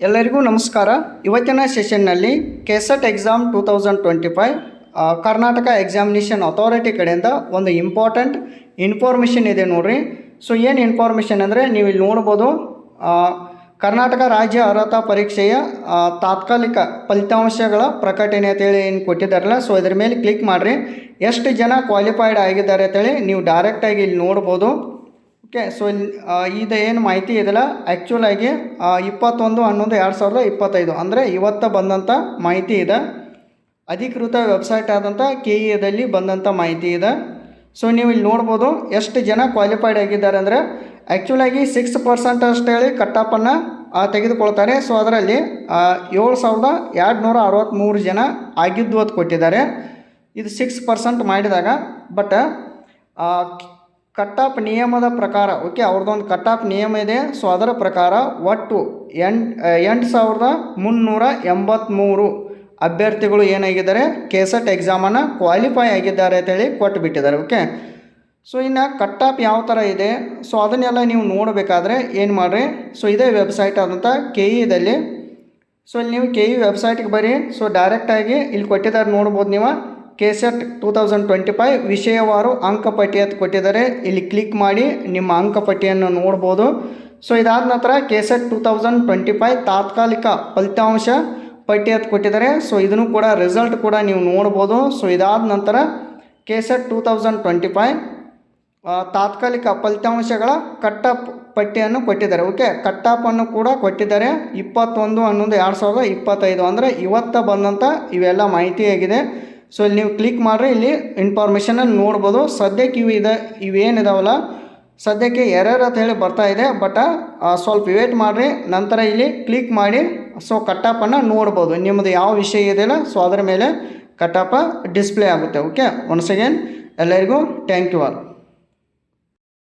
ಎಲ್ಲರಿಗೂ ನಮಸ್ಕಾರ. ಇವತ್ತಿನ ಸೆಷನ್ನಲ್ಲಿ KSET exam 2025 Karnataka examination authority ಕಡೆಯಿಂದ ಒಂದು ಇಂಪಾರ್ಟೆಂಟ್ ಇನ್ಫಾರ್ಮೇಷನ್ ಇದೆ ನೋಡ್ರಿ. ಸೊ ಏನು ಇನ್ಫಾರ್ಮೇಷನ್ ಅಂದರೆ ನೀವು ಇಲ್ಲಿ ನೋಡ್ಬೋದು, ಕರ್ನಾಟಕ ರಾಜ್ಯ ಅರ್ಹತಾ ಪರೀಕ್ಷೆಯ ತಾತ್ಕಾಲಿಕ ಫಲಿತಾಂಶಗಳ ಪ್ರಕಟಣೆ ಅಂತೇಳಿ ಏನು ಕೊಟ್ಟಿದ್ದಾರಲ್ಲ, ಸೊ ಇದ್ರ ಮೇಲೆ ಕ್ಲಿಕ್ ಮಾಡಿರಿ. ಎಷ್ಟು ಜನ ಕ್ವಾಲಿಫೈಡ್ ಆಗಿದ್ದಾರೆ ಅಂತೇಳಿ ನೀವು ಡೈರೆಕ್ಟಾಗಿ ಇಲ್ಲಿ ನೋಡ್ಬೋದು. ಓಕೆ, ಸೊ ಇದು ಏನು ಮಾಹಿತಿ ಇದೆಯಲ್ಲ, ಆ್ಯಕ್ಚುಲಾಗಿ 21/11/2025 ಅಂದರೆ ಇವತ್ತು ಬಂದಂಥ ಮಾಹಿತಿ ಇದೆ. ಅಧಿಕೃತ ವೆಬ್ಸೈಟ್ ಆದಂಥ KEAದಲ್ಲಿ ಬಂದಂಥ ಮಾಹಿತಿ ಇದೆ. ಸೊ ನೀವು ಇಲ್ಲಿ ನೋಡ್ಬೋದು ಎಷ್ಟು ಜನ ಕ್ವಾಲಿಫೈಡ್ ಆಗಿದ್ದಾರೆ ಅಂದರೆ, ಆ್ಯಕ್ಚುಲಾಗಿ 6% ಅಷ್ಟು ಹೇಳಿ ಕಟ್ಟಾಪನ್ನು ತೆಗೆದುಕೊಳ್ತಾರೆ. ಸೊ ಅದರಲ್ಲಿ 7,263 ಜನ ಆಗಿದ್ದು ಅದು ಕೊಟ್ಟಿದ್ದಾರೆ. ಇದು 6% ಮಾಡಿದಾಗ, ಬಟ್ ಕಟ್ಟಾಪ್ ನಿಯಮದ ಪ್ರಕಾರ, ಓಕೆ, ಅವ್ರದ್ದೊಂದು ಕಟ್ಟಾಪ್ ನಿಯಮ ಇದೆ. ಸೊ ಅದರ ಪ್ರಕಾರ ಒಟ್ಟು 8,383 ಅಭ್ಯರ್ಥಿಗಳು ಏನಾಗಿದ್ದಾರೆ, ಕೆಸೆಟ್ ಎಕ್ಸಾಮನ್ನು ಕ್ವಾಲಿಫೈ ಆಗಿದ್ದಾರೆ ಅಂತೇಳಿ ಕೊಟ್ಟುಬಿಟ್ಟಿದ್ದಾರೆ. ಓಕೆ, ಸೊ ಇನ್ನು ಕಟ್ಟಾಪ್ ಯಾವ ಥರ ಇದೆ, ಸೊ ಅದನ್ನೆಲ್ಲ ನೀವು ನೋಡಬೇಕಾದ್ರೆ ಏನು ಮಾಡಿರಿ, ಸೊ ಇದೇ ವೆಬ್ಸೈಟ್ ಆದಂಥ KEAದಲ್ಲಿ. ಸೊ ಇಲ್ಲಿ ನೀವು KE ವೆಬ್ಸೈಟ್ಗೆ ಬರ್ರಿ. ಸೊ ಡೈರೆಕ್ಟಾಗಿ ಇಲ್ಲಿ ಕೊಟ್ಟಿದ್ದಾರೆ ನೋಡ್ಬೋದು ನೀವು, ಕೆಸೆಟ್ 2025 ವಿಷಯವಾರು ಅಂಕಪಟ್ಟಿ ಅಂತ ಕೊಟ್ಟಿದ್ದಾರೆ. ಇಲ್ಲಿ ಕ್ಲಿಕ್ ಮಾಡಿ ನಿಮ್ಮ ಅಂಕಪಟ್ಟಿಯನ್ನು ನೋಡ್ಬೋದು. ಸೊ ಇದಾದ ನಂತರ ಕೆಸೆಟ್ 2025 ತಾತ್ಕಾಲಿಕ ಫಲಿತಾಂಶ ಪಟ್ಟಿ ಅಂತ ಕೊಟ್ಟಿದ್ದಾರೆ. ಸೊ ಇದನ್ನು ಕೂಡ ರಿಸಲ್ಟ್ ಕೂಡ ನೀವು ನೋಡ್ಬೋದು. ಸೊ ಇದಾದ ನಂತರ ಕೆಸೆಟ್ 2025 ತಾತ್ಕಾಲಿಕ ಫಲಿತಾಂಶಗಳ ಕಟ್ಟಾಪ್ ಪಟ್ಟಿಯನ್ನು ಕೊಟ್ಟಿದ್ದಾರೆ. ಓಕೆ, ಕಟ್ಟಾಪನ್ನು ಕೂಡ ಕೊಟ್ಟಿದ್ದಾರೆ 21/11/2025 ಅಂದರೆ ಇವತ್ತು ಬಂದಂಥ ಇವೆಲ್ಲ ಮಾಹಿತಿಯಾಗಿದೆ. ಸೊ ಇಲ್ಲಿ ನೀವು ಕ್ಲಿಕ್ ಮಾಡಿರಿ, ಇಲ್ಲಿ ಇನ್ಫಾರ್ಮೇಷನನ್ನು ನೋಡ್ಬೋದು. ಸದ್ಯಕ್ಕೆ ಇವೇನಿದಾವಲ್ಲ, ಸದ್ಯಕ್ಕೆ ಎರರ್ ಅಂತ ಹೇಳಿ ಬರ್ತಾ ಇದೆ, ಬಟ್ ಸ್ವಲ್ಪ ವೇಟ್ ಮಾಡಿರಿ, ನಂತರ ಇಲ್ಲಿ ಕ್ಲಿಕ್ ಮಾಡಿ ಸೊ ಕಟ್ಟಾಪನ್ನು ನೋಡ್ಬೋದು. ನಿಮ್ಮದು ಯಾವ ವಿಷಯ ಇದೆಯಲ್ಲ, ಸೊ ಅದರ ಮೇಲೆ ಕಟ್ಟಾಪ ಡಿಸ್ಪ್ಲೇ ಆಗುತ್ತೆ. ಓಕೆ, ಒನ್ಸ್ ಅಗೇನ್ ಎಲ್ಲರಿಗೂ ಥ್ಯಾಂಕ್ ಯು ಆಲ್.